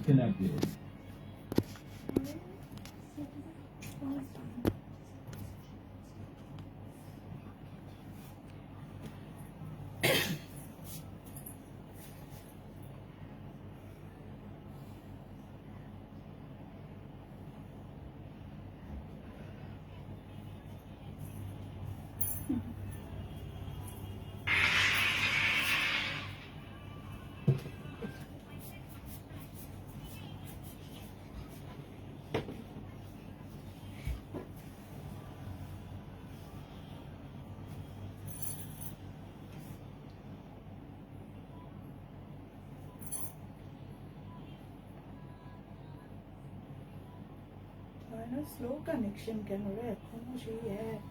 connected. Slow connection কেন রে এখনো সেই এক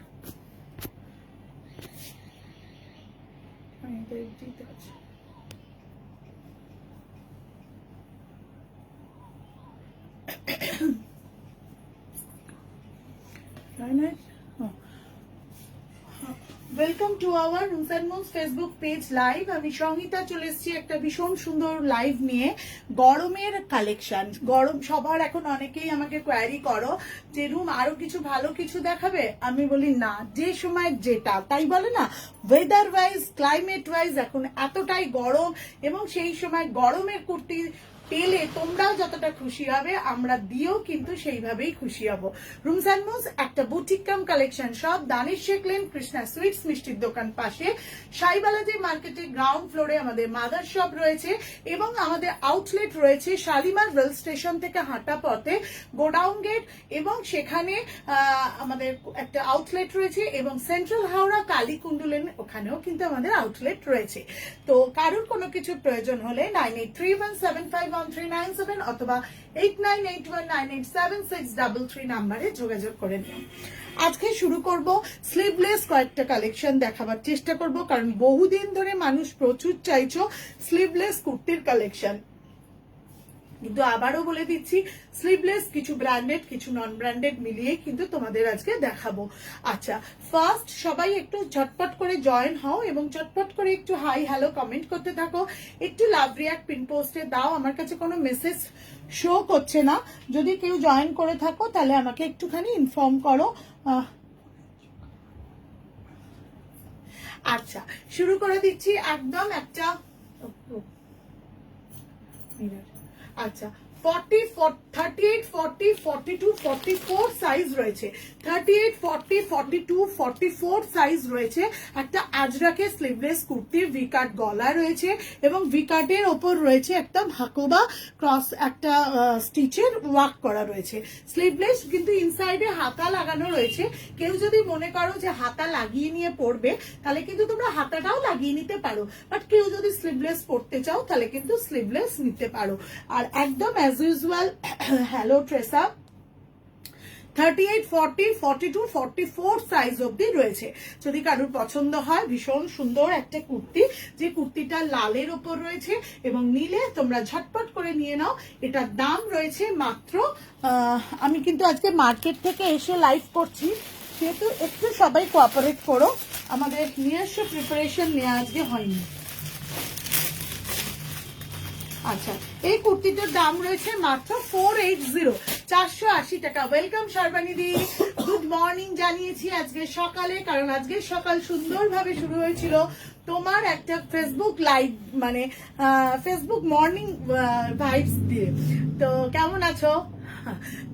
আছে welcome to our Rooms and Moons Facebook page live. আমি সংহিতা চলে এসেছি একটা ভীষণ সুন্দর লাইভ নিয়ে গরমের কালেকশন। গরম সবার এখন অনেকেই আমাকে কোয়ারি করো যে রুম আরো কিছু ভালো কিছু দেখাবে, আমি বলি না, যে সময় যেটা, তাই বলে না, ওয়েদার ওয়াইজ ক্লাইমেট ওয়াইজ এখন এতটাই গরম এবং সেই সময় গরমের কুর্তি পেলে তোমরাও যতটা খুশি হবে আমরা দিয়েও কিন্তু সেইভাবেই খুশি হব। রুমস এন্ড মুনস একটা বুটিক কাম কালেকশন সব দানিশ শেখ লেন কৃষ্ণা সুইটস মিষ্টির দোকান পাশে সাইবালাজি মার্কেটের গ্রাউন্ড ফ্লোরে আমাদের মাদার শপ রয়েছে এবং আমাদের আউটলেট রয়েছে শালিমার রেল স্টেশন থেকে হাঁটা পথে গোডাউন গেট এবং সেখানে আমাদের একটা আউটলেট রয়েছে এবং সেন্ট্রাল হাওড়া কালীকুণ্ডু লেন ওখানেও কিন্তু আমাদের আউটলেট রয়েছে। তো কারোর কোনো কিছু প্রয়োজন হলে 9831751397 অথবা 8981987633 নাম্বারে যোগাযোগ করে নিন। আজকে শুরু করব স্লিভলেস কয়েকটা কালেকশন দেখাবার চেষ্টা করব, কারণ বহুদিন ধরে মানুষ প্রচুর চাইছো স্লিভলেস কুর্তির কালেকশন। কিন্তু আবারও বলে দিচ্ছি স্লিভলেস কিছু ব্র্যান্ডেড কিছু নন ব্র্যান্ডেড মিলিয়ে কিন্তু তোমাদের আজকে দেখাবো। আচ্ছা, ফার্স্ট সবাই একটু ঝটপট করে জয়েন হও এবং ঝটপট করে একটু হাই হ্যালো কমেন্ট করতে থাকো, একটু লাভ রিয়াক্ট পিন পোস্টে দাও। আমার কাছে কোনো মেসেজ শো করছে না, যদি কেউ জয়েন করে থাকো তাহলে আমাকে একটুখানি ইনফর্ম করো। আচ্ছা, শুরু করে দিচ্ছি একদম একটা আচ্ছা 40, 38, 40, 42, 44 সাইজ রয়েছে। 38, 40, 42, 44 সাইজ রয়েছে। একটা আজরাকে স্লিভলেস কুর্তির ভিকাট গলা রয়েছে এবং ভিকাটের ওপর রয়েছে একটা ভাকোবা ক্রস একটা স্টিচের ওয়ার্ক করা রয়েছে। স্লিভলেস কিন্তু ইনসাইডে হাতা লাগানো রয়েছে। কেউ যদি মনে করো যে হাতা লাগিয়ে নিয়ে পরবে তাহলে কিন্তু তোমরা হাতাটাও লাগিয়ে নিতে পারো, বাট কেউ যদি স্লিভলেস পরতে চাও তাহলে কিন্তু স্লিভলেস নিতে পারো। আর একদম অ্যাজ ইউজুয়াল হ্যালো ট্রেসা 38, 40, 42, 44 সাইজ অব্দি রয়েছে। যদি কারোর পছন্দ হয় ভীষণ সুন্দর একটা কুর্তি, যে কুর্তিটা লালের ওপর রয়েছে এবং নীলে, তোমরা ঝটপট করে নিয়ে নাও। এটার দাম রয়েছে মাত্র আমি কিন্তু আজকে মার্কেট থেকে এসে লাইভ করছি, সেহেতু একটু সবাই কোঅপারেট করো, আমাদের নিজস্ব প্রিপারেশন নেওয়া আজকে হয়নি। আচ্ছা, এই কুর্তিটার দাম রয়েছে মাত্র 480, 480 টাকা। ওয়েলকাম সর্বানিধি, গুড মর্নিং জানিয়েছি আজকে সকালে, কারণ আজকে সকাল সুন্দরভাবে শুরু হয়েছিল তোমার একটা ফেসবুক লাইভ মানে ফেসবুক মর্নিং ভাইবস দিয়ে। তো কেমন আছো?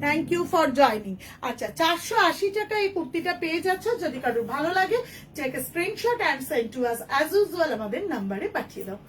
Thank you for joining. আচ্ছা, 480 টাকা এই কুর্তিটা পেয়ে যাচ্ছ। যদি কারোর ভালো লাগে take a screenshot and send to us as usual, আমাদের নাম্বারে পাঠিয়ে দাও।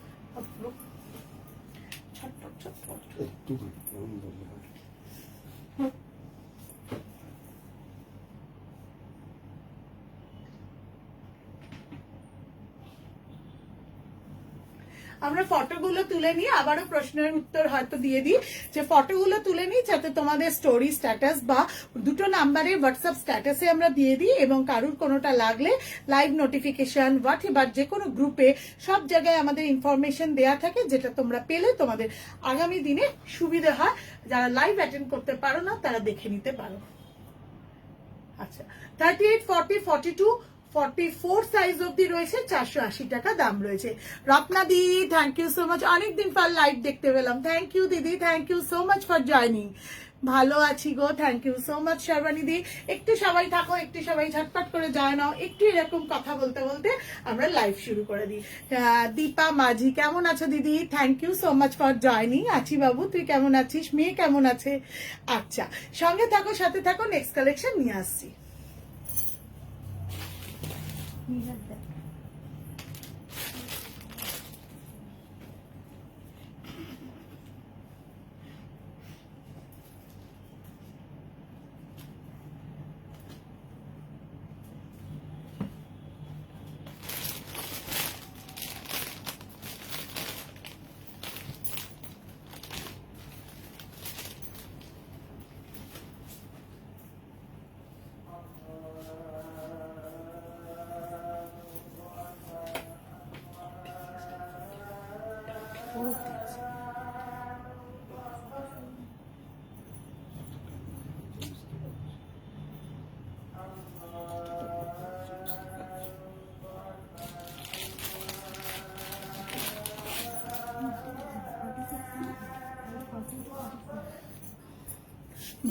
আমরা ফটোগুলো তুলে নিই, আবারও প্রশ্নের উত্তর হয়তো দিয়ে দিই, যে ফটোগুলো তুলে নিই যাতে তোমাদের স্টোরি স্ট্যাটাস বা দুটো নাম্বারে হোয়াটসঅ্যাপ স্ট্যাটাসে আমরা দিয়ে দিই, এবং কারুর কোনোটা লাগলে লাইভ নোটিফিকেশন হোয়াটএভার যে কোনো গ্রুপে সব জায়গায় আমাদের ইনফরমেশন দেয়া থাকে, যেটা তোমরা পেলে তোমাদের আগামী দিনে সুবিধা হয়। যারা লাইভ অ্যাটেন্ড করতে পারো না তারা দেখে নিতে পারো। আচ্ছা, 38, 40, 42, 44 সাইজ অবধি রয়েছে, 480 টাকা দাম রয়েছে। Ratna di thank you so much, অনেকদিন পর লাইভ দেখতে পেলাম, থ্যাংক ইউ দিদি, thank you so much for joining. ভালো আছি গো, thank you so much Sarbani di. একটু সবাই থাকো, একটু সবাই ঝটপট করে জয় নাও, একটু এরকম কথা বলতে বলতে আমরা লাইভ শুরু করে দিই। দীপা মাঝি কেমন আছো দিদি, thank you so much for joining. আছি বাবু, তুই কেমন আছিস, মেয়ে কেমন আছে? আচ্ছা সঙ্গে থাকো, সাথে থাকো, নেক্সট কালেকশন নিয়ে আসছি।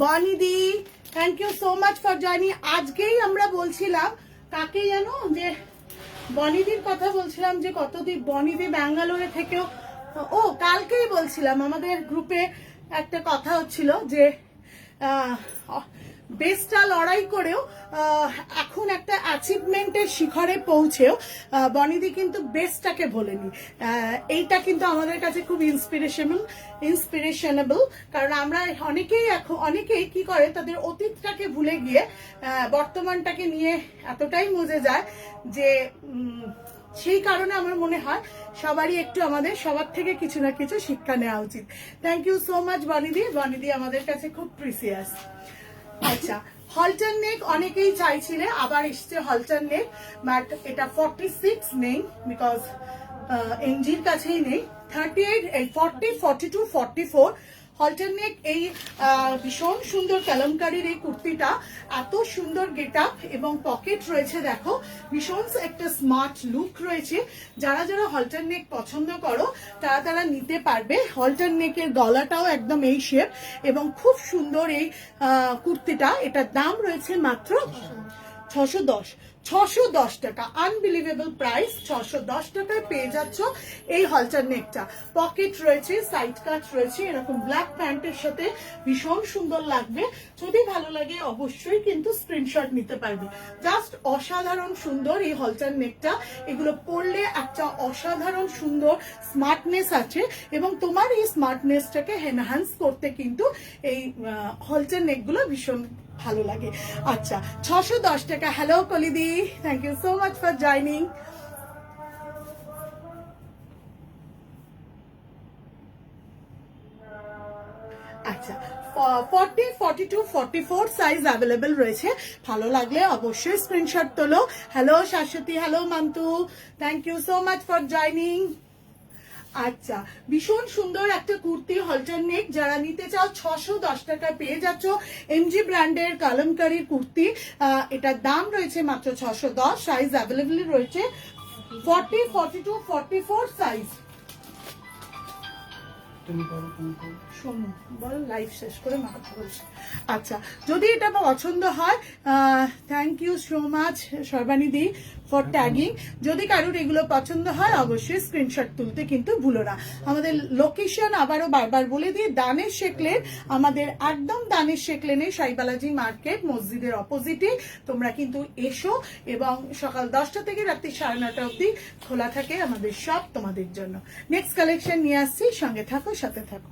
বনিদি thank you so much for joining. আজকেই আমরা বলছিলাম কাকে জানো, যে বনিদির কথা বলছিলাম, যে কতদিন বনিদি ব্যাঙ্গালোরে থেকেও, ও কালকেই বলছিলাম আমাদের গ্রুপে একটা কথা হচ্ছিল যে বেস্টটা লড়াই করেও এখন একটা অ্যাচিভমেন্টের শিখরে পৌঁছেও বনিদি কিন্তু বেস্টটাকে ভোলেনি। এইটা কিন্তু আমাদের কাছে খুব ইন্সপিরেশনেবল, কারণ আমরা অনেকেই কি করে তাদের অতীতটাকে ভুলে গিয়ে বর্তমানটাকে নিয়ে এতটাই মজে যায় যে সেই কারণে আমার মনে হয় সবারই একটু আমাদের সবার থেকে কিছু না কিছু শিক্ষা নেওয়া উচিত। থ্যাংক ইউ সো মাচ বনিদি, বনিদি আমাদের কাছে খুব প্রিসিয়াস। আচ্ছা হলটার নেক অনেকেই চাইছিলে, আবার এসছে হলটার নেক, বাট এটা 46 নেই, বিকজ এনজির কাছেই নেই। 38 40 42 44 হলটার নেক। এই ভীষণ সুন্দর কালামকারীর এই কুর্তিটা, এত সুন্দর গেট আপ এবং পকেট রয়েছে, দেখো ভীষণ একটা স্মার্ট লুক রয়েছে। যারা যারা হলটার নেক পছন্দ করো তারা নিতে পারবে। হলটার নেকের গলাটাও একদম এই শেপ এবং খুব সুন্দর এই কুর্তিটা। এটার দাম রয়েছে মাত্র 610 টাকা, আনবিলিভেবল প্রাইস। 610 টাকায় পেয়ে যাচ্ছ এই হলটার নেকটা। পকেট রয়েছে, সাইড কাট রয়েছে, এরকম ব্ল্যাক প্যান্টের সাথে ভীষণ সুন্দর লাগবে। যদি ভালো লাগে অবশ্যই কিন্তু স্ক্রিনশট নিতে পারবে। জাস্ট অসাধারণ সুন্দর এই হলটার নেকটা, এগুলো পরলে একটা অসাধারণ সুন্দর স্মার্টনেস আছে এবং তোমার এই স্মার্টনেসটাকে এনহ্যান্স করতে কিন্তু এই হলটার নেকগুলো ভীষণ ভালো লাগে। আচ্ছা 610 টাকা। হ্যালো কলিদি, thank you so much for joining. আচ্ছা 40 42 44 সাইজ অ্যাভেলেবেল রয়েছে। ভালো লাগলে অবশ্যই স্ক্রিনশট তোলো। Hello Shashwati, hello Mantu, thank you so much for joining. আচ্ছা ভীষণ সুন্দর একটা কুর্তি হলটার নেক, যারা নিতে চাও 610 টাকায় পেয়ে যাচ্ছ এমজি ব্র্যান্ডের কালামকারীর কুর্তি। এটার দাম রয়েছে মাত্র 610। সাইজ অ্যাভেলেবল রয়েছে 40 42 44 সাইজ। শোনো বল, লাইভ শেষ করে মা কথা বলছি। আচ্ছা যদি এটা পছন্দ হয়, thank you so much Sarbani দি ফর ট্যাগিং। যদি কারোর এগুলো পছন্দ হয় অবশ্যই স্ক্রিনশট তুলতে কিন্তু ভুলো না। আমাদের লোকেশন আবারও বারবার বলে দিই, দানের শেখ লেন, আমাদের একদম দানের শেখ লেনে সাইবালাজি মার্কেট মসজিদের অপোজিটে। তোমরা কিন্তু এসো এবং সকাল 10টা থেকে রাত্রি 9:30 অবধি খোলা থাকে আমাদের সব তোমাদের জন্য। নেক্সট কালেকশন নিয়ে আসছি, সঙ্গে থাকো, সাথে থাকো।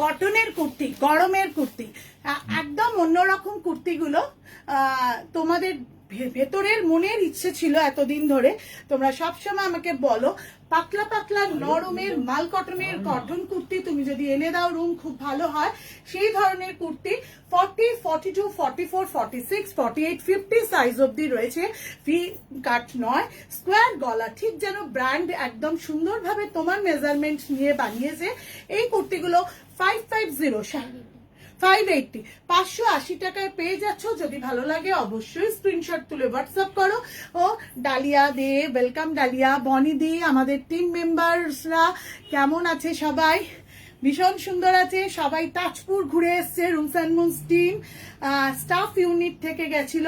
কটনের কুর্তি, গরমের কুর্তি, একদম অন্যরকম কুর্তিগুলো। তোমাদের ভেতরের মনের ইচ্ছে ছিল এতদিন ধরে, তোমরা সবসময় আমাকে বলো পাতলা পাতলা নরমের মাল কটনের কটন কুর্তি তুমি যদি এনে দাও রুম খুব ভালো হয়। সেই ধরনের কুর্তি 40, 42, 44, 46, 48, 50 সাইজ অবধি রয়েছে। ভি কাট নয়, স্কোয়ার গলা, ঠিক যেন ব্র্যান্ড একদম সুন্দরভাবে তোমার মেজারমেন্ট নিয়ে বানিয়েছে। এই কুর্তিগুলো 550 580 580 টাকায় পেয়ে যাচ্ছ। যদি ভালো লাগে অবশ্যই স্ক্রিনশট তুলে হোয়াটসঅ্যাপ করো। ও ডালিয়া দে, ওয়েলকাম ডালিয়া, বনি দি, আমাদের টিম মেম্বারসরা কেমন আছে সবাই? ভীষণ সুন্দর আছে সবাই। তাজপুর ঘুরে এসছে rooms and moons team, staff unit থেকে গেছিল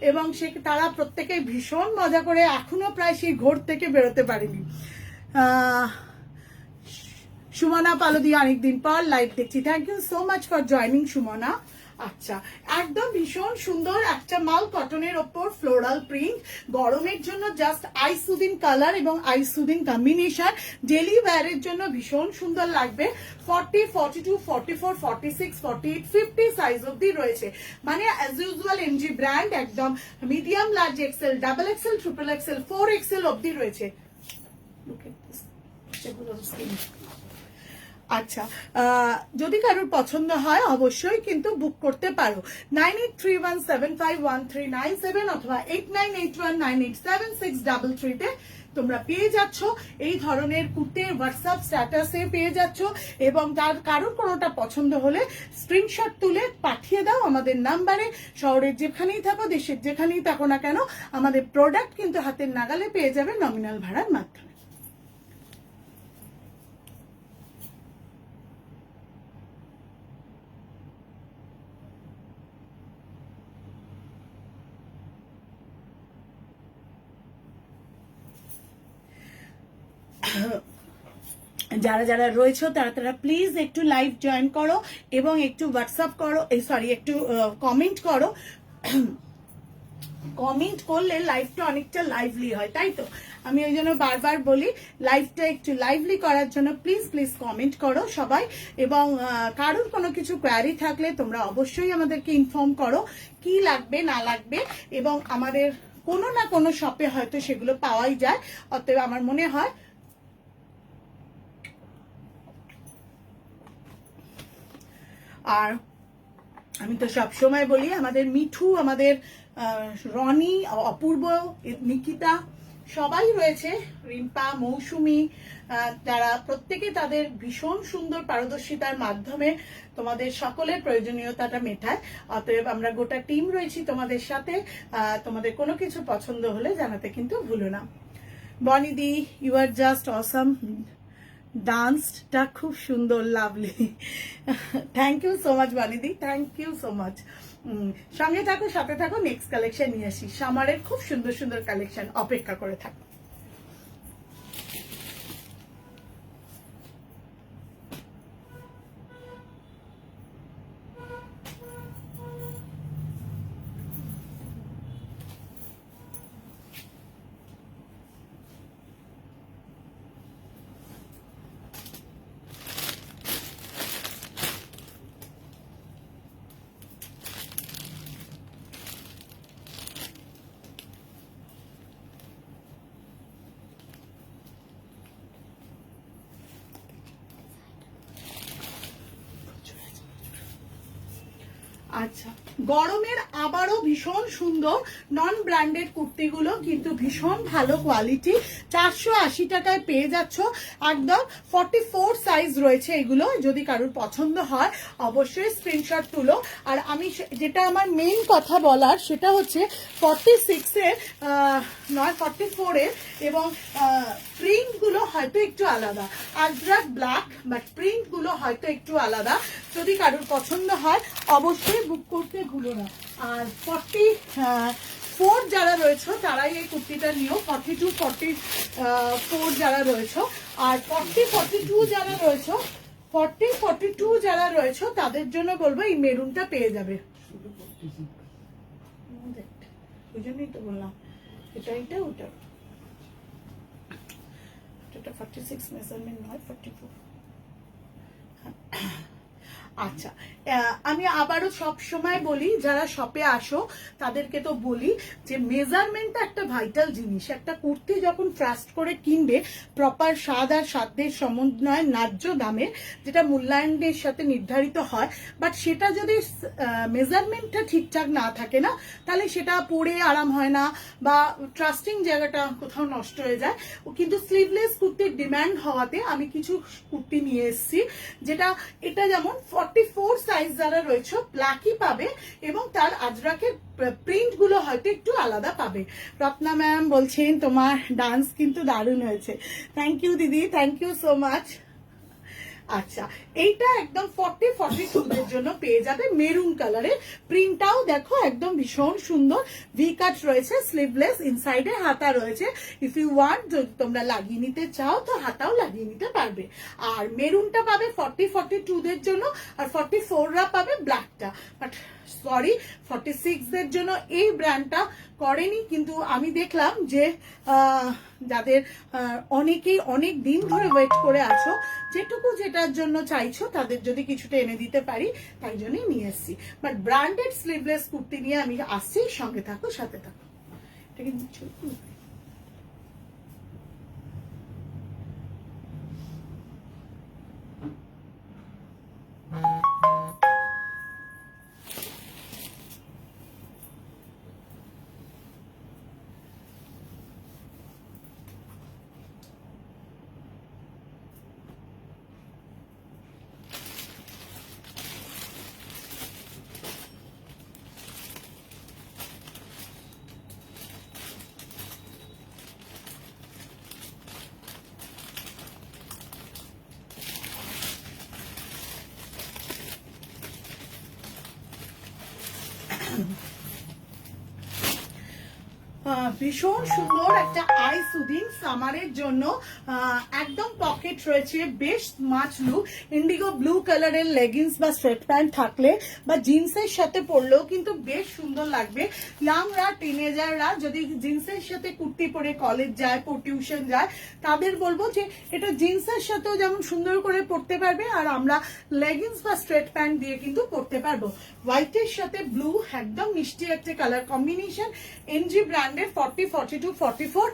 এবং তারা প্রত্যেকে ভীষণ মজা করে এখনো প্রায় সেই ঘোর থেকে বেরোতে পারেনি। সুমনা পালদি অনেকদিন পর লাইভ দেখছি, thank you so much for joining Sumana. আচ্ছা, একদম ভীষণ সুন্দর একটা মাল কটনের ওপর ফ্লোরাল প্রিন্ট, গরমের জন্য জাস্ট আই সুদিং কালার এবং আই সুদিং কম্বিনেশন, ডেলি ওয়্যারের জন্য ভীষণ সুন্দর লাগবে। 40, 42, 44, 46, 48, 50 সাইজ অবধি রয়েছে। মানে অ্যাজ ইউজুয়াল এমজি ব্র্যান্ড, একদম medium, large XL, double XL, triple XL, 4 XL অবধি রয়েছে। আচ্ছা, যদি কারোর পছন্দ হয় অবশ্যই কিন্তু বুক করতে পারো। 9831751397 অথবা 8981987633 তে তোমরা পেয়ে যাচ্ছ এই ধরনের কুর্তি। হোয়াটসঅ্যাপ স্ট্যাটাসে পেয়ে যাচ্ছ এবং তার কারোর কোনোটা পছন্দ হলে স্ক্রিনশট তুলে পাঠিয়ে দাও আমাদের নাম্বারে। শহরের যেখানেই থাকো, দেশের যেখানেই থাকো না কেন, আমাদের প্রোডাক্ট কিন্তু হাতের নাগালে পেয়ে যাবে নমিনাল ভাড়ার মাধ্যমে। যারা যারা রয়েছে তারা তারা প্লিজ একটু লাইভ জয়েন করো এবং একটু হোয়াটসঅ্যাপ করো, সরি একটু কমেন্ট করো। কমেন্ট করলে লাইভটা অনেকটা লাইভলি হয়, তাই তো আমি ওই জন্য বারবার বলি লাইভটা একটু লাইভলি করার জন্য প্লিজ প্লিজ কমেন্ট করো সবাই। এবং কারোর কোনো কিছু কোয়ারি থাকলে তোমরা অবশ্যই আমাদেরকে ইনফর্ম করো কি লাগবে না লাগবে, এবং আমাদের কোনো না কোনো শপে হয়তো সেগুলো পাওয়াই যায়। অতএব আমার মনে হয় আর আমি তো সবসময় বলি আমাদের মিঠু, আমাদের রনি, অপূর্ব, নিকিতা সবাই রয়েছে, রিম্পা, মৌসুমি, যারা প্রত্যেকে তাদের ভীষণ সুন্দর পারদর্শিতার মাধ্যমে তোমাদের সকলের প্রয়োজনীয়তাটা মেটায়। অতএব আমরা গোটা টিম রয়েছি তোমাদের সাথে। তোমাদের কোনো কিছু পছন্দ হলে জানাতে কিন্তু ভুলো না। বনিদি, ইউ আর জাস্ট অসাম, ডান্সটা খুব সুন্দর, lovely, thank you so much বানিদি, থ্যাংক ইউ সো মাচ। সঙ্গে থাকো, সাথে থাকো, নেক্সট কালেকশন নিয়ে আসি। সামারের খুব সুন্দর সুন্দর কালেকশন অপেক্ষা করে থাকো। আচ্ছা, গরমের আবারও ভীষণ সুন্দর নন ব্র্যান্ডেড কুর্তিগুলো কিন্তু ভীষণ ভালো কোয়ালিটি, 480 টাকায় পেয়ে যাচ্ছ একদম। 44 সাইজ রয়েছে এগুলো, যদি কারোর পছন্দ হয় অবশ্যই স্ক্রিনশট তুলো। আর আমি যেটা আমার মেইন কথা বলার সেটা হচ্ছে 46 এর নয় 44 এর, এবং প্রিন্ট গুলো হয়তো একটু আলাদা, আজরাক ব্ল্যাক, বাট প্রিন্ট গুলো হয়তো একটু আলাদা। যদি কারোর পছন্দ হয় অবশ্যই বুক করতে ভুলো না। আর 44 যারা রয়েছে তারাই এই কুর্তিটা নিও, 42, 44 যারা রয়েছে। আর 40, 42 যারা রয়েছে, 40, 42 যারা রয়েছে তাদের জন্য বলবো এই মেরুনটা পেয়ে যাবে। ওই জন্যই তো বললাম এটা এটা ওটা, এটা 46 মেজারমেন্ট নয় 44। আচ্ছা, আমি আবারও সব সময় বলি, যারা শপে আসো তাদেরকে তো বলি যে মেজারমেন্টটা একটা ভাইটাল জিনিস। একটা কুর্তি যখন ট্রাস্ট করে কিনবে, প্রপার স্বাদ আর সাধ্যের সমন্বয় ন্যায্য দামে, যেটা মূল্যায়নের সাথে নির্ধারিত হয়, বাট সেটা যদি মেজারমেন্টটা ঠিকঠাক না থাকে না, তাহলে সেটা পরে আরাম হয় না বা ট্রাস্টিং জায়গাটা কোথাও নষ্ট হয়ে যায়। কিন্তু স্লিভলেস কুর্তির ডিমান্ড হওয়াতে আমি কিছু কুর্তি নিয়ে এসেছি, যেটা এটা যেমন 44 সাইজ যারা রয়েছে ব্ল্যাকই পাবে, এবং তার আজরাকের প্রিন্ট গুলো হয়তো একটু আলাদা পাবে। রত্না ম্যাম বলছেন তোমার ডান্স কিন্তু দারুণ হয়েছে। থ্যাংক ইউ দিদি, থ্যাংক ইউ সো মাচ। আচ্ছা, এইটা একদম 40-42 দের জন্য পেয়ে যাবে মেরুন কালারের। প্রিন্টটাও দেখো একদম ভীষণ সুন্দর, ভি কাট রয়েছে, স্লিভলেস, ইনসাইডে হাতা রয়েছে। ইফ ইউ ওয়ান্ট, যদি তোমরা লাগিয়ে নিতে চাও তো হাতাও লাগিয়ে নিতে পারবে। আর মেরুনটা পাবে 40-42 দের জন্য, আর 44রা পাবে ব্ল্যাকটা। বাট সরি, 46 দের জন্য এই ব্র্যান্ডটা করেনি, কিন্তু আমি দেখলাম যে যাদের অনেকেই অনেক দিন ধরে ওয়েট করে আছো, যেটার জন্য চাইছো তাদের যদি কিছুটা এনে দিতে পারি, তাই জন্যই নিয়ে এসছি। বাট ব্র্যান্ডেড স্লিভলেস কুর্তি নিয়ে আমি আসছি, সঙ্গে থাকো, সাথে থাকো। এটা কিন্তু ভীষণ সুন্দর একটা আই সুদিং সামারের জন্য একদম পকেট রয়েছে, বেশ স্মার্ট লুক। ইন্ডিগো ব্লু কালারের লেগিংস বা স্ট্রেট প্যান্ট থাকলে বা জিন্সের সাথে পরলেও কিন্তু বেশ সুন্দর লাগবে। ইয়াংরা, টিনেজাররা যদি জিন্সের সাথে কুর্তি পরে কলেজ যায়, টিউশন যায়, তাদের বলবো যে এটা জিন্সের সাথেও যেমন সুন্দর করে পরতে পারবে, আর আমরা লেগিংস বা স্ট্রেট প্যান্ট দিয়ে কিন্তু পরতে পারবো। হোয়াইটের সাথে ব্লু একদম মিষ্টি একটা কালার কম্বিনেশন। এমজি ব্র্যান্ডের 40, 42, 44,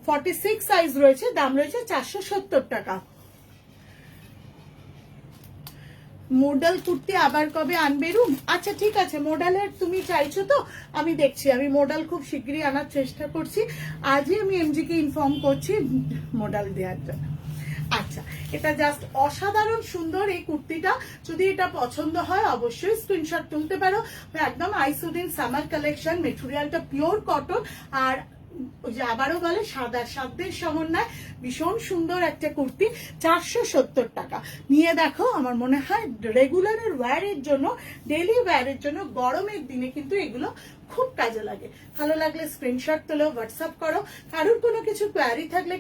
46 সাইজ রয়েছে, দাম রয়েছে 470 টাকা। মডেল কুর্তি আবার কবে আনবে রুম? আচ্ছা ঠিক আছে, মডেলের তুমি চাইছো তো আমি দেখছি, আমি মডেল খুব শীঘ্রই আনার চেষ্টা করছি। আজই আমি এমজি কে ইনফর্ম করছি মডেল দেওয়ার জন্য। আচ্ছা, এটা জাস্ট অসাধারণ সুন্দর এই কুর্তিটা। যদি এটা পছন্দ হয় অবশ্যই স্ক্রিনশট তুলতে পারো। একদম আইসুদিন সামার কালেকশন, মেটেরিয়ালটা পিওর কটন, আর আবারও বলে সাদা সাধ্যের সমন্বয়, ভীষণ সুন্দর একটা কুর্তি। 470 টাকা নিয়ে দেখো। আমার মনে হয় রেগুলারের ওয়্যারের জন্য, ডেইলি ওয়্যারের জন্য, গরমের দিনে কিন্তু এগুলো খুব কাজে লাগে। ভালো লাগলে স্ক্রিনশট তোলো, হোয়াটসঅ্যাপ করো। কারোর কোনো কিছু কোয়ারি থাকলে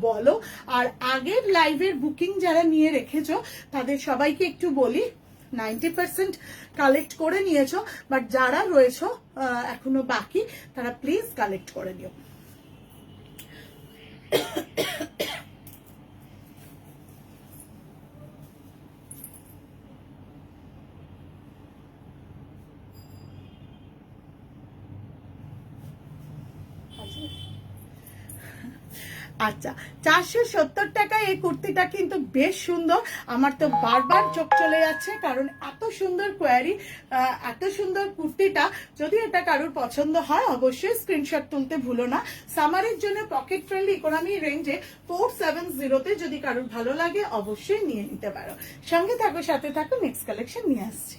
বলো। আর আগের লাইভের বুকিং যারা নিয়ে রেখেছো তাদের সবাইকে একটু বলি, 90% কালেক্ট করে নিয়েছো, বাট যারা রয়েছো এখনো বাকি, তারা প্লিজ কালেক্ট করে নিও। আচ্ছা, 470 টাকায় এই কুর্তিটা কিন্তু বেশ সুন্দর। আমার তো বারবার চোখ চলে যাচ্ছে, কারণ এত সুন্দর কোয়ারি, এত সুন্দর কুর্তিটা। যদি এটা কারোর পছন্দ হয় অবশ্যই স্ক্রিনশট তুলতে ভুলো না। সামারের জন্য পকেট ফ্রেন্ডলি ইকোনমি রেঞ্জে 470-তে যদি কারোর ভালো লাগে অবশ্যই নিয়ে নিতে পারো। সঙ্গে থাকো, সাথে থাকো, নেক্সট কালেকশন নিয়ে আসছি।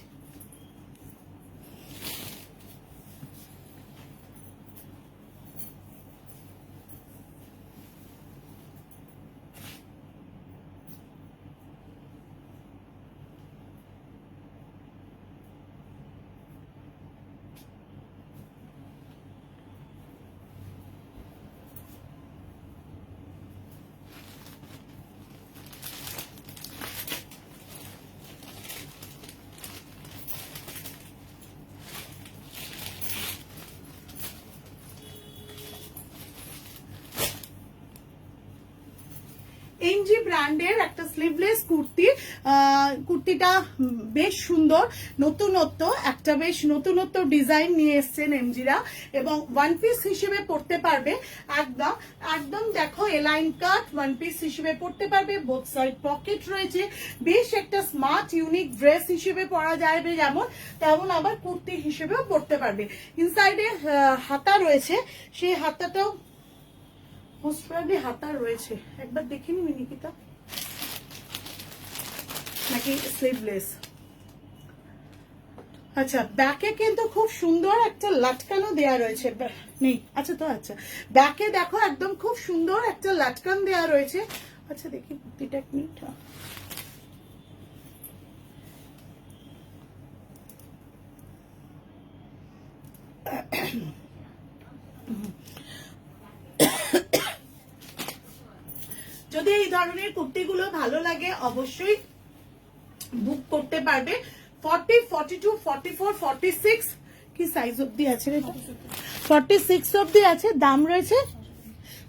এনজি ব্র্যান্ডের একটা স্লিভলেস কুর্তি। কুর্তিটা বেশ সুন্দর, নতুনত্ব, একটা বেশ নতুনত্ব ডিজাইন নিয়ে এসছেন এমজিরা, এবং ওয়ান পিস হিসেবে পড়তে পারবে। একদম একদম দেখো এলাইন কাট ওয়ান পিস হিসেবে পড়তে পারবে, বোথ সাইড পকেট রয়েছে, বেশ একটা স্মার্ট ইউনিক ড্রেস হিসেবে পরা যাবে, যেমন তেমন আবার কুর্তি হিসেবেও পড়তে পারবে। ইনসাইডে হাতা রয়েছে, সেই হাতাটাও মোস্ট প্রবাবলি হাতা রয়েছে, একবার দেখে নিবি নিকিতা, নাকি স্লিভলেস। আচ্ছা, ব্যাকে কিন্তু খুব সুন্দর একটা লাটকানো দেয়া রয়েছে, নেই আচ্ছা তো, আচ্ছা ব্যাকে দেখো একদম খুব সুন্দর একটা লাটকান দেয়া রয়েছে। আচ্ছা দেখি কুর্তিটা এক মিনিট, যদি এই ধরনের কুর্তিগুলো ভালো লাগে অবশ্যই বুক করতে পারবে। 40, 42, 44, 46 কি সাইজ অবধি আছে রে? 46 অবধি আছে, দাম রয়েছে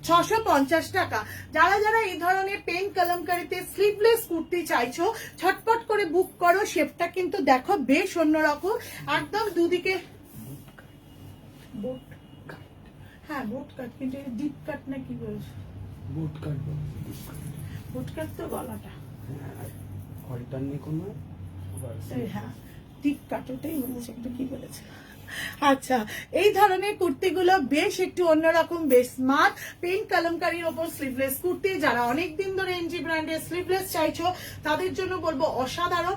650 টাকা। যারা যারা এই ধরনের পেন কলমকারিতে স্লিভলেস কুর্তি চাইছো ছটপট করে বুক করো। শেপটা কিন্তু দেখো বেশ অন্যরকম, একদম দুদিকে বোট কাট, হ্যাঁ বোট কাট, কিন্তু ডিপ কাট না কি বলছো? বুট কাট, বুট কাট তো গলাটা, অল্টারনেট কোনো, হ্যাঁ ডিপ কাট, ওটাই বলেছে, একটু কি বলেছে। আচ্ছা, এই ধরনের কুর্তিগুলো বেশ একটু অন্যরকম, বেশ স্মার্ট পেন কলমকারীর ওপর স্লিভলেস কুর্তি। যারা অনেকদিন ধরে এনজি ব্র্যান্ডের স্লিভলেস চাইছো তাদের জন্য বলবো অসাধারণ।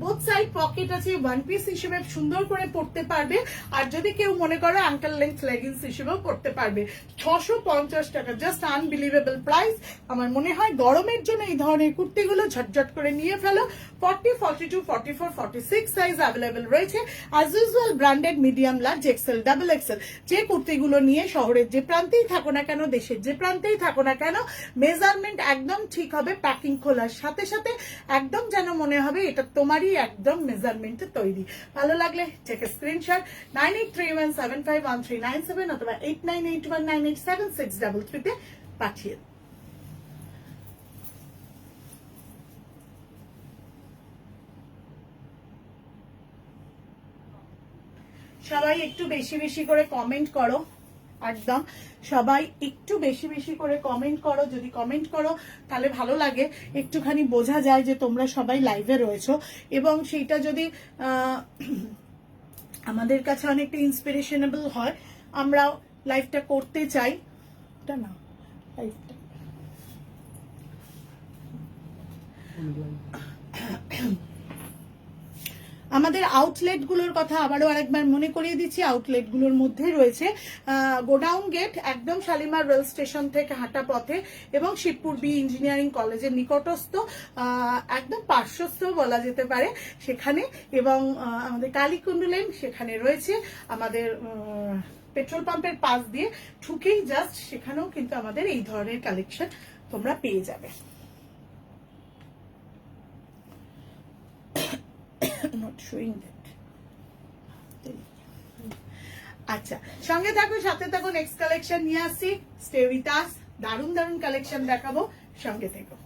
বোথ সাইড পকেট আছে, ওয়ান পিস হিসেবে সুন্দর করে পড়তে পারবে, আর যদি কেউ মনে করো অ্যাঙ্কেল লেন্থ লেগিংস হিসেবেও পড়তে পারবে। 650 টাকা, জাস্ট আনবিলিভেবল প্রাইস। আমার মনে হয় গরমের জন্য এই ধরনের কুর্তিগুলো ঝটঝট করে নিয়ে ফেলো। 40, 42, 44, 46 সাইজ অ্যাভেলেবেল রয়েছে। As usual branded medium, large, XL, double XL, যে কুর্তিগুলো নিয়ে শহরের যে প্রান্তেই থাকো না কেন, দেশের যে প্রান্তেই থাকো না কেন, মেজারমেন্ট একদম ঠিক হবে। প্যাকিং খোলার সাথে সাথে একদম যেন মনে হবে এটা তোমারই একদম মেজারমেন্টে তৈরি। ভালো লাগলে টেক এ স্ক্রিনশট 9831751397 অথবা 8981987633 তে পাঠিয়ে দাও। সবাই একটু বেশি বেশি করে কমেন্ট করো, একদম সবাই একটু বেশি বেশি করে কমেন্ট করো। যদি কমেন্ট করো তাহলে ভালো লাগে, একটুখানি বোঝা যায় যে তোমরা সবাই লাইভে রয়েছো, এবং সেইটা যদি আমাদের কাছে অনেকটা ইন্সপিরেশনেবল হয়, আমরা লাইভটা করতে চাই। ওটা না লাইভটা আমাদের আউটলেট গুলোর কথা আবারও আরেকবার মনে করিয়ে দিচ্ছি। আউটলেট গুলোর মধ্যে রয়েছে গোডাউন গেট, একদম শালিমার রেল স্টেশন থেকে হাঁটা পথে, এবং শিবপুর বি ইঞ্জিনিয়ারিং কলেজের নিকটস্থ, একদম পার্শ্বস্থ বলা যেতে পারে সেখানে, এবং আমাদের কালীকুণ্ড লেন সেখানে রয়েছে। আমাদের পেট্রোল পাম্পের পাশ দিয়ে ঠুকেই জাস্ট সেখানেও কিন্তু আমাদের এই ধরনের কালেকশন তোমরা পেয়ে যাবে। not showing that. আচ্ছা, সঙ্গে থাকো, সাথে থাকো, নেক্সট কালেকশন নিয়ে আসছি। স্টে উইথ আস, দারুণ দারুণ কালেকশন দেখাবো, সঙ্গে থেকো।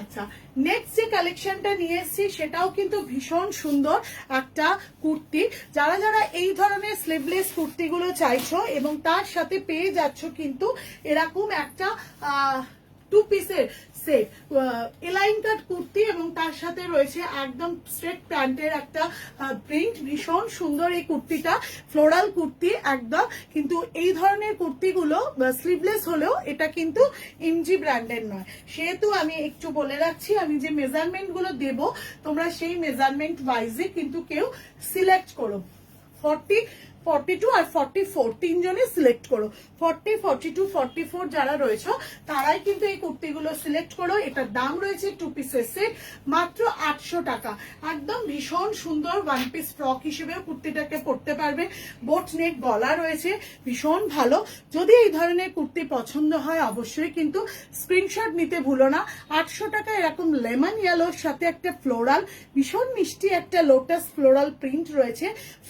আচ্ছা, নেক্সট যে কালেকশনটা নিয়ে এসেছি সেটাও কিন্তু ভীষণ সুন্দর একটা কুর্তি। যারা যারা এই ধরনের স্লিভলেস কুর্তিগুলো চাইছো এবং তার সাথে পেয়ে যাচ্ছ কিন্তু এরকম একটা টু পিসের সেট, এলাইন কাট কুর্তি এবং তার সাথে রয়েছে একদম স্ট্রেট প্যান্টের একটা প্রিন্ট। ভীষণ সুন্দর এই কুর্তিটা, ফ্লোরাল কুর্তি একদম। কিন্তু এই ধরনের কুর্তিগুলো স্লিভলেস হলেও এটা কিন্তু এমজি ব্র্যান্ডের নয়, সেহেতু আমি একটু বলে রাখছি, আমি যে মেজারমেন্ট গুলো দেবো তোমরা সেই মেজারমেন্ট ওয়াইজে কিন্তু কেউ সিলেক্ট করো। 40, 42 আর 44 তিনজনে সিলেক্ট করো। 40, 42, 44 যারা রয়েছে তারাই কিন্তু এই কুর্তিগুলো সিলেক্ট করো। এটার দাম রয়েছে টু পিসের সেট মাত্র 800 টাকা। একদম ভীষণ সুন্দর ওয়ান পিস ফ্রক হিসেবেও কুর্তিটাকে পরতে পারবে। বোট নেক গলা রয়েছে, ভীষণ ভালো। যদি এই ধরনের কুর্তি পছন্দ হয় অবশ্যই কিন্তু স্ক্রিনশট নিতে ভুলো না। 800 টাকা এরকম লেমন ইয়েলোর সাথে একটা ফ্লোরাল ভীষণ মিষ্টি একটা লোটাস ফ্লোরাল প্রিন্ট রয়েছে।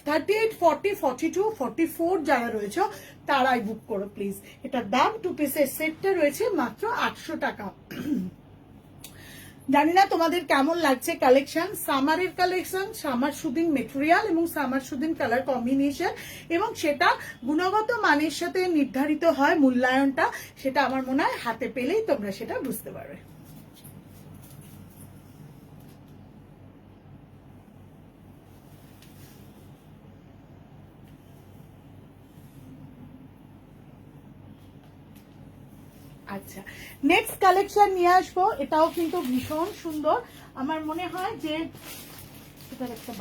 38, 40, 42, 44 যারা রয়েছে তারাই বুক করো প্লিজ। এটার দাম টু পিসের সেটটা রয়েছে মাত্র 800 টাকা। জানি না তোমাদের কেমন লাগছে কালেকশন, সামারের কালেকশন, সামার সুদিং মেটেরিয়াল এবং সামার সুদিং কালার কম্বিনেশন, এবং সেটা গুণগত মানের সাথে নির্ধারিত হয় মূল্যায়নটা, সেটা আমার মনে হয় হাতে পেলেই তোমরা সেটা বুঝতে পারবে। আচ্ছা, নেক্সট কালেকশন নিয়ে আসবো, এটাও কিন্তু ভীষণ সুন্দর। আমার মনে হয় যে এটার একটা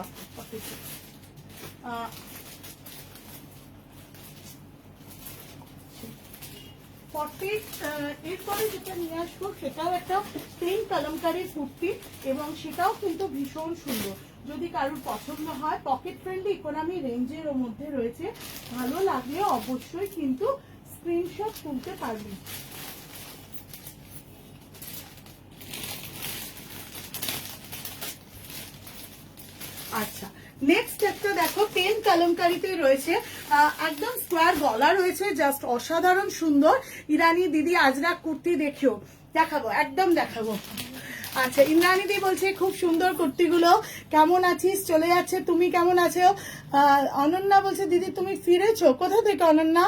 এরপরে যেটা নিয়ে আসবো সেটাও একটা সেম কলমকারীর কুর্তি এবং সেটাও কিন্তু ভীষণ সুন্দর। যদি কারোর পছন্দ হয়, পকেট ফ্রেন্ডলি ইকোনমি রেঞ্জের মধ্যে রয়েছে, ভালো লাগলে অবশ্যই কিন্তু স্ক্রিনশট তুলতে পারবে। আচ্ছা, নেক্সট একটা দেখো পেন কালামকারীতে রয়েছে, একদম স্কোয়ার গলা রয়েছে, জাস্ট অসাধারণ সুন্দর। ইরানি দিদি আজরাক কুর্তি দেখাবো, একদম দেখাবো। আচ্ছা, ইমরানি দি বলছে খুব সুন্দর কুর্তিগুলো, কেমন আছিস, চলে যাচ্ছে, তুমি কেমন আছো? অনন্যা বলছে দিদি তুমি ফিরেছো, কোথা থেকে অনন্যা?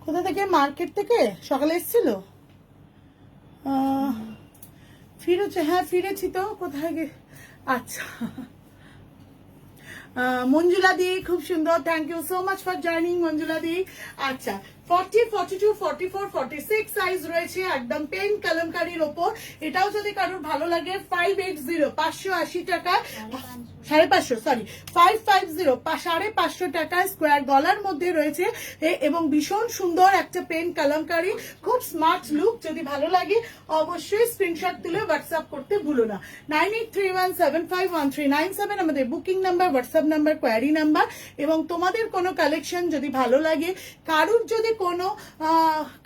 কোথা থেকে? মার্কেট থেকে সকালে এসেছিল? ফিরেছে? হ্যাঁ ফিরেছি তো, কোথায় গে? আচ্ছা, মঞ্জুলা দি খুব সুন্দর, thank you so much for joining Manjula di. আচ্ছা, 40, 42, 44, 46 সাইজ রয়েছে, একদম পেন কলমকারীর ওপর। এটাও যদি কারোর ভালো লাগে 580, 580 টাকা, 550, সরি 550, 550 টাকায় স্কোয়ার গলার মধ্যে রয়েছে এবং ভীষণ সুন্দর একটা পেন কলমকারী, খুব স্মার্ট লুক। যদি ভালো লাগে অবশ্যই স্ক্রিনশট তুলে হোয়াটসঅ্যাপ করতে ভুলো না। 9831751397 আমাদের booking number, WhatsApp number, query number. এবং তোমাদের কোনো কালেকশন যদি ভালো লাগে, কারুর যদি কোনো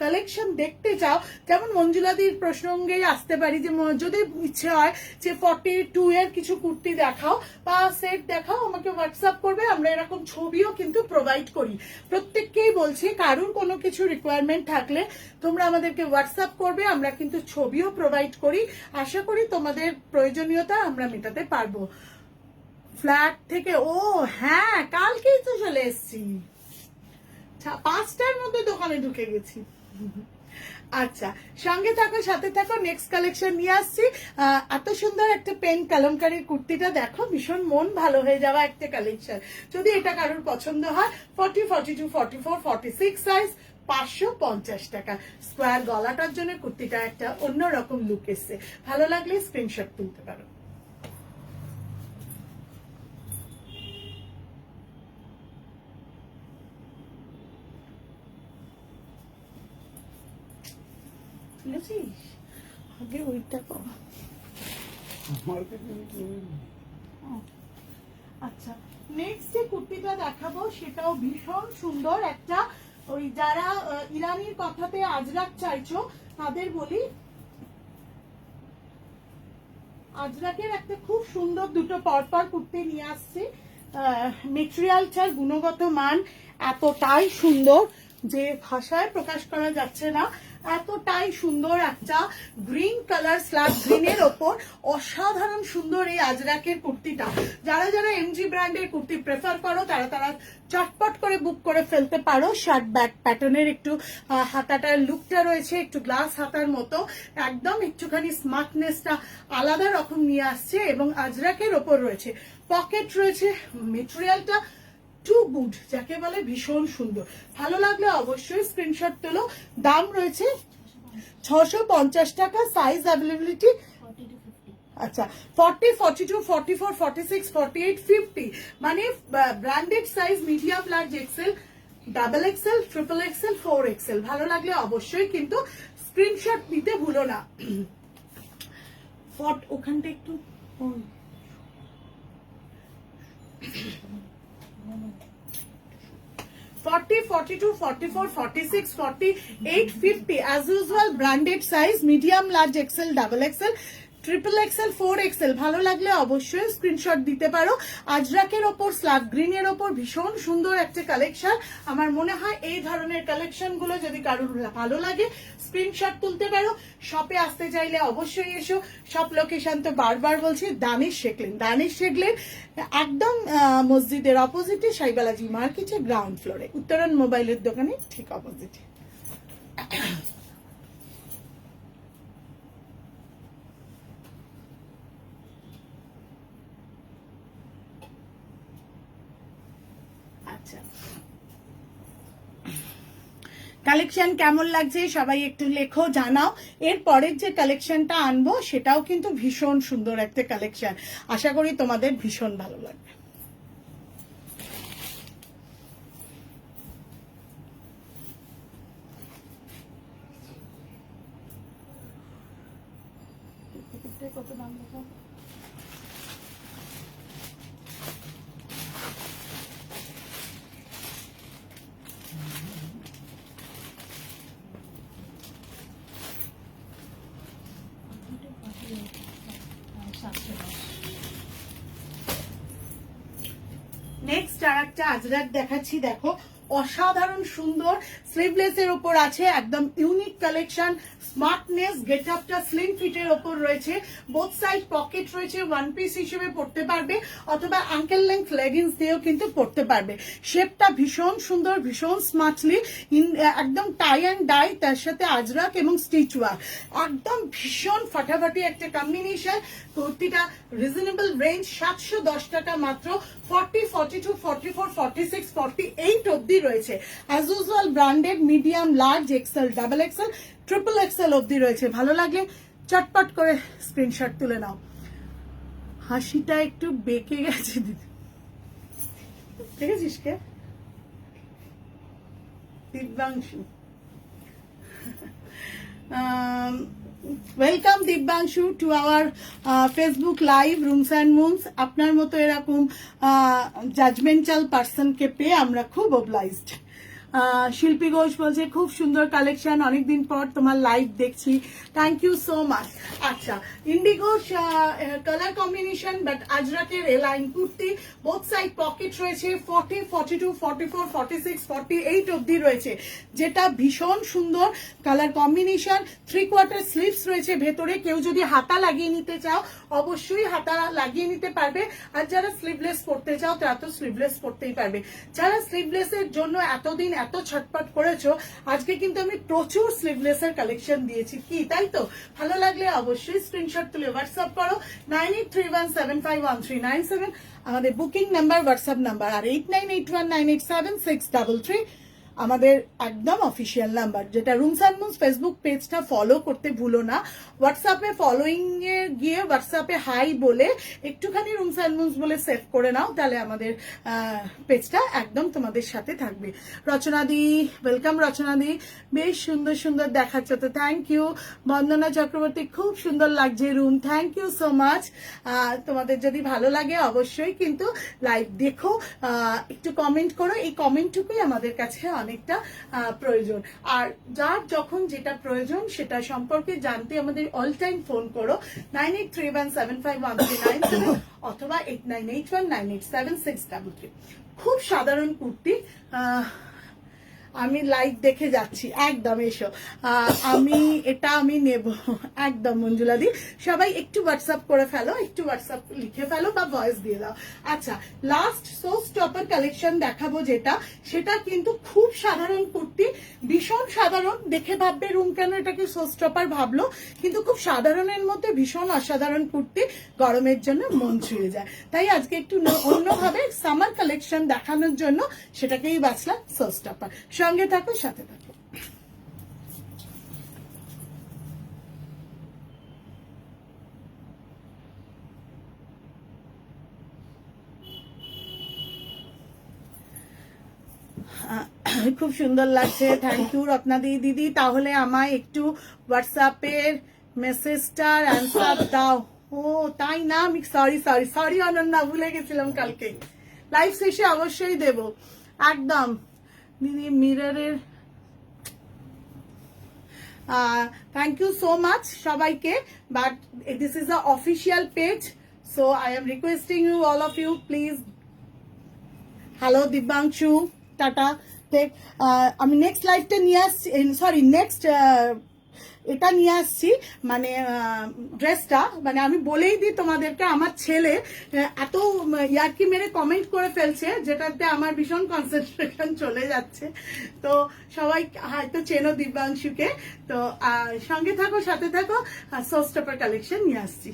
কালেকশন দেখতে চাও, যেমন মঞ্জুলাদির প্রসঙ্গেই আসতে পারি, যে যদি ইচ্ছে হয় যে 42 এর কিছু কুর্তি দেখাও বা সেট দেখাও, আমাকে হোয়াটসঅ্যাপ করবে, আমরা এরকম ছবিও কিন্তু প্রোভাইড করি। প্রত্যেককেই বলছি, কারুর কোনো কিছু রিকোয়ারমেন্ট থাকলে তোমরা আমাদেরকে হোয়াটসঅ্যাপ করবে, আমরা কিন্তু ছবিও প্রোভাইড করি। আশা করি তোমাদের প্রয়োজনীয়তা আমরা মেটাতে পারবো। ফ্ল্যাট থেকে, ও হ্যাঁ কালকেই তো চলে এসছি, 5টার মধ্যে দোকানে ঢুকে গেছি। আচ্ছা, সঙ্গে থাকো, সাথে থাকো, নেক্সট কালেকশন নিয়ে আসছি। এত সুন্দর একটা পেন কলমকারীর কুর্তিটা দেখো, ভীষণ মন ভালো হয়ে যাওয়া একটা কালেকশন। যদি এটা কারোর পছন্দ হয়, 40, 42, 44, 46 সাইজ, 550 টাকা। স্কোয়ার গলাটার জন্য কুর্তিটা একটা অন্যরকম লুক এসছে, ভালো লাগলে স্ক্রিনশট তুলতে পারো। আগে ওইটা কম। আচ্ছা, নেক্সট যে কুর্তিটা দেখাবো সেটাও ভীষণ সুন্দর একটা, ওই যারা ইরানির কথাতে আজরাক চাইছো তাদের বলি, আজরাকের একটা খুব সুন্দর দুটো পরপর কুর্তি নিয়ে আসছি। মেটেরিয়ালটার গুণগত মান এতটাই সুন্দর, যে ভাষায় প্রকাশ করা যাচ্ছে না, এতটাই সুন্দর একটা গ্রিন কালার স্ল্যাব গ্রিনের ওপর অসাধারণ সুন্দর এই আজরাকের কুর্তিটা। যারা যারা এমজি ব্র্যান্ডের কুর্তি প্রেফার করো তারা চটপট করে বুক করে ফেলতে পারো। শার্ট ব্যাক প্যাটার্নের একটু হাতাটার লুকটা রয়েছে একটু গ্লাস হাতার মতো, একদম একটুখানি স্মার্টনেসটা আলাদা রকম নিয়ে আসছে এবং আজরাকের ওপর রয়েছে পকেট রয়েছে। মেটেরিয়ালটা টু গুড যাকে বলে, ভীষণ সুন্দর। ভালো লাগলে অবশ্যই স্ক্রিনশট তোলো। দাম রয়েছে 650 টাকা। সাইজ অ্যাভেলেবিলিটি আচ্ছা 40, 42, 44, 46, 48, 50 মানে branded size medium, large, XL, double XL, triple XL, 4 XL. ভালো লাগলে অবশ্যই কিন্তু স্ক্রিনশট নিতে ভুলো না। ওখানটা একটু 40, 42, 44, 46, 48, 50 as usual branded size medium, large, XL, double XL, triple XL, 4 XL. ভালো লাগলে অবশ্যই স্ক্রিনশট দিতে পারো। আজরাকের ওপর স্ল্যাব গ্রিনের ওপর ভীষণ সুন্দর একটা কালেকশন। আমার মনে হয় এই ধরনের কালেকশন গুলো যদি কারোর ভালো লাগে স্ক্রিনশট তুলতে পারো। শপে আসতে চাইলে অবশ্যই এসো। শপ লোকেশন তো বারবার বলছি, দানিশ শেখলেন। দানিশ শেখলেন একদম মসজিদের অপোজিটে, সাইবালাজি মার্কেটে, গ্রাউন্ড ফ্লোরে, উত্তরণ মোবাইলের দোকানে ঠিক অপোজিটে। কালেকশন কেমন লাগছে সবাই একটু লেখো, জানাও। এর পরের যে কালেকশনটা আনবো সেটাও কিন্তু ভীষণ সুন্দর একটা কালেকশন, আশা করি তোমাদের ভীষণ ভালো লাগবে। কত দাম দেখো? নেক্সট আর একটা আজরাক দেখাচ্ছি, দেখো অসাধারণ সুন্দর। স্লিভলেসের ওপর আছে, একদম ইউনিক কালেকশন। স্মার্টনেস, গেট আপটা স্লিম ফিটের ওপর রয়েছে। বোথ সাইড পকেট রয়েছে, ওয়ান পিস হিসেবে পড়তে পারবে অথবা আঙ্কেল লেন্থ লেগিংস দিয়েও কিন্তু পড়তে পারবে। শেপটা ভীষণ সুন্দর, ভীষণ স্মার্টলি, একদম টাই অ্যান্ড ডাই, তার সাথে আজরাক এবং স্টিচ ওয়ার্ক, একদম ভীষণ ফাটাফাটি একটা কম্বিনেশন। কুর্তিটা রিজনেবল রেঞ্জ 710 টাকা মাত্র। 40, 42, 44, 46, 48 অব্দি রয়েছে। As usual branded medium, large, XL, double XL, triple XL অব্দি রয়েছে। ভালো লাগে চটপট করে স্ক্রিনশট তুলে নাও। হাসিটা একটু বেঁকে গেছে দিদি, দেখেছিস কে? Dibyanshu. Welcome Dibyanshu to our Facebook live rooms and moons. আপনার মতো এরকম জাজমেন্টাল পার্সনকে পেয়ে আমরা খুব অবলাইজড। শিল্পী ঘোষ বলছে খুব সুন্দর কালেকশন, অনেকদিন পর তোমার লাইভ দেখছি, থ্যাংক ইউ সো মাচ। আচ্ছা, ইন্ডিগো কালার কম্বিনেশন বাট আজরাকের A line kurti, both side pocket রয়েছে। 40, 42, 44, 46, 48 অব্দি রয়েছে, যেটা ভীষণ সুন্দর কালার কম্বিনেশন। 3/4 স্লিভস রয়েছে ভেতরে। কেউ যদি হাতা লাগিয়ে নিতে চাও অবশ্যই হাতা লাগিয়ে নিতে পারবে, আর যারা স্লিভলেস পড়তে চাও তারা তো স্লিভলেস পড়তেই পারবে। যারা স্লিভলেসের জন্য এতদিন এত ছটপট করেছো, আজকে কিন্তু আমি প্রচুর স্লিভলেসের কালেকশন দিয়েছি, কি তাই তো? ভালো লাগলে অবশ্যই স্ক্রিনশট তুলে হোয়াটসঅ্যাপ করো। 9831751397 আমাদের বুকিং নাম্বার, হোয়াটসঅ্যাপ নাম্বার, আর 8981987633 আমাদের একদম অফিসিয়াল নাম্বার, যেটা রুমস অ্যান্ড মুনস ফেসবুক পেজটা ফলো করতে ভুলো না। হোয়াটসঅ্যাপে ফলোইং এ গিয়ে হোয়াটসঅ্যাপে হাই বলে একটুখানি রুমস অ্যান্ড মুনস বলে সেভ করে নাও, তাহলে আমাদের পেজটা একদম তোমাদের সাথে থাকবে। রচনাদি, ওয়েলকাম রচনাদি, বেশ সুন্দর সুন্দর দেখাচ্ছ তো, থ্যাংক ইউ। বন্দনা চক্রবর্তী, খুব সুন্দর লাগছে room, thank you so much. তোমাদের যদি ভালো লাগে অবশ্যই কিন্তু লাইভ দেখো, একটু কমেন্ট করো, এই কমেন্টটুকুই আমাদের কাছে অনেকটা প্রয়োজন। আর যার যখন যেটা প্রয়োজন সেটা সম্পর্কে জানতে আমাদের অল টাইম ফোন করো 9831751397 অথবা 8981987633। খুব সাধারণ কুর্তি, আমি লাইভ দেখে যাচ্ছি, একদম এসো। আমি নেব একদম মঞ্জুলাদি। সবাই একটু হোয়াটসঅ্যাপ করে ফেলো, একটু হোয়াটসঅ্যাপ লিখে ফেলো বা ভয়েস দিয়ে দাও। আচ্ছা, লাস্ট সো স্টপার কালেকশন দেখাবো যেটা, সেটা কিন্তু খুব সাধারণ কুর্তি, ভীষণ সাধারণ। দেখে ভাববে রুম কেন এটাকে সো স্টপার ভাবলো, কিন্তু খুব সাধারণের মধ্যে ভীষণ অসাধারণ কুর্তি, গরমের জন্য মন ছুঁয়ে যায়। তাই আজকে একটু অন্যভাবে সামার কালেকশন দেখানোর জন্য সেটাকেই বাছলাম সো স্টপার। সঙ্গে থাকো, সাথে থাকো। খুব সুন্দর লাগছে, থ্যাংক ইউ রত্নাদি দিদি। তাহলে আমায় একটু হোয়াটসঅ্যাপের মেসেজটার অ্যান্সার দাও। ও তাই না, আমি সরি অনন্যা, ভুলে গেছিলাম। কালকে লাইভ শেষে অবশ্যই দেব একদম। দিদি মিররের থ্যাংক ইউ সো মাচ সবাইকে, but this is a official page, so I am requesting you all of you please. Hello Dibyanshu, tata. আমি নেক্সট লাইভটা নিয়ে আসছি, সরি নেক্সট এটা নিয়ে আসছি, মানে ড্রেসটা, মানে আমি বলেই দিই তোমাদেরকে, আমার ছেলে এত ইয়ার্কি মেরে কমেন্ট করে ফেলছে, যেটাতে আমার ভীষণ কনসেন্ট্রেশন চলে যাচ্ছে। তো সবাই হয়তো চেনো দিব্যাংশুকে, তো সঙ্গে থাকো, সাথে থাকো, সো স্টপার কালেকশন নিয়ে আসছি।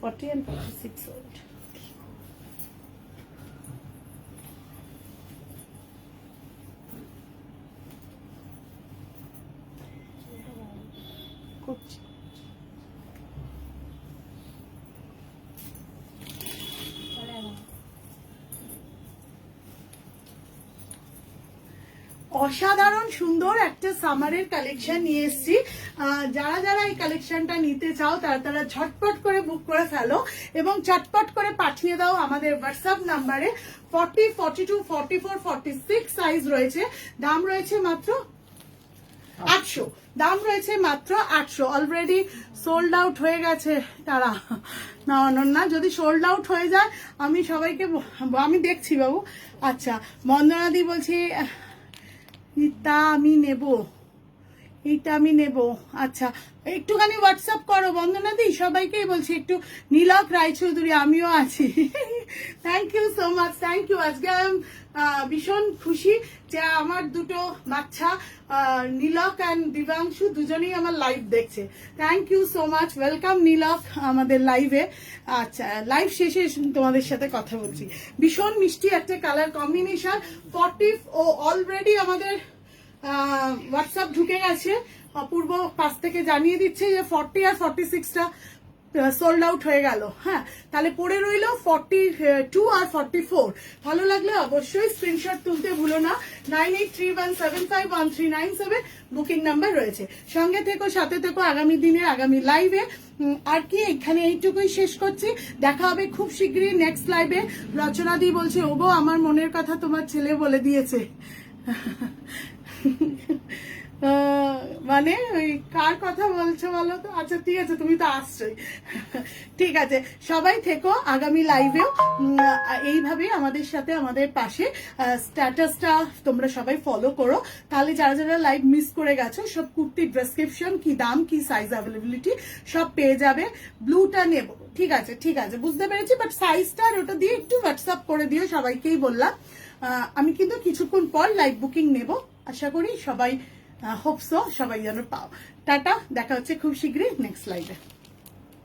Forty and 46 old. করছি। অসাধারণ সুন্দর একটা সামারের কালেকশন নিয়ে এসেছি। যারা যারা এই কালেকশনটা নিতে চাও তারা ঝটপট করে বুক করে ফেলো এবং চটপট করে পাঠিয়ে দাও আমাদের হোয়াটসঅ্যাপ নাম্বারে। 40, 42, 44, 46 সাইজ রয়েছে, দাম রয়েছে মাত্র 800, দাম রয়েছে মাত্র 800। অলরেডি সোল্ড আউট হয়ে গেছে তারা, না অনন্যা, যদি সোল্ড আউট হয়ে যায় আমি সবাইকে আমি দেখছি বাবু। আচ্ছা, বন্দনাদি বলছি এটা আমি নেব। আচ্ছা, একটুখানি হোয়াটসঅ্যাপ করো বন্দনাদি, সবাইকেই বলছি একটু। নীলক রায়চৌধুরী, আমিও আছি। Thank you so much, thank you. আজকে ভীষণ খুশি যে আমার দুটো বাচ্চা নীলক অ্যান্ড দিব্যাংশু দুজনেই আমার লাইভ দেখছে। Thank you so much, welcome Neelak আমাদের লাইভে। আচ্ছা, লাইভ শেষে তোমাদের সাথে কথা বলছি। ভীষণ মিষ্টি একটা কালার কম্বিনেশন। 40 ও অলরেডি আমাদের হোয়াটসঅ্যাপ ঢুকে গেছে, অপূর্ব পাশ থেকে জানিয়ে দিচ্ছে যে 40 আর 46টা সোল্ড আউট হয়ে গেল। হ্যাঁ, তাহলে পড়ে রইল 42 আর 44। ভালো লাগলে অবশ্যই স্ক্রিনশট তুলতে ভুলো না। 9831751397 বুকিং নাম্বার রয়েছে। সঙ্গে থেকো, সাথে থেকো আগামী দিনের আগামী লাইভে। আর কি, এখানে এইটুকুই শেষ করছি। দেখা হবে খুব শীঘ্রই নেক্সট লাইভে। রচনা দি বলছে, ওগো আমার মনের কথা তোমার ছেলে বলে দিয়েছে। মানে ওই কার কথা বলছো বলো তো? আচ্ছা ঠিক আছে, তুমি তো আসছোই। ঠিক আছে, সবাই থেকো আগামী লাইভেও এইভাবে আমাদের সাথে, আমাদের পাশে। স্ট্যাটাসটা তোমরা সবাই ফলো করো, তাহলে যারা যারা লাইভ মিস করে গেছো সব কুর্তির ডেসক্রিপশন, কি দাম, কি সাইজ অ্যাভেলেবিলিটি সব পেয়ে যাবে। ব্লুটা নেব, ঠিক আছে, বুঝতে পেরেছি, বাট সাইজটা ওটা দিয়ে একটু হোয়াটসঅ্যাপ করে দিও, সবাইকেই বললাম। আমি কিন্তু কিছুক্ষণ পর লাইভ বুকিং নেব, আশা করি সবাই হোপসো সবাই যেন পাও। টাটা, দেখা হচ্ছে খুব শীঘ্রই নেক্সট লাইভে।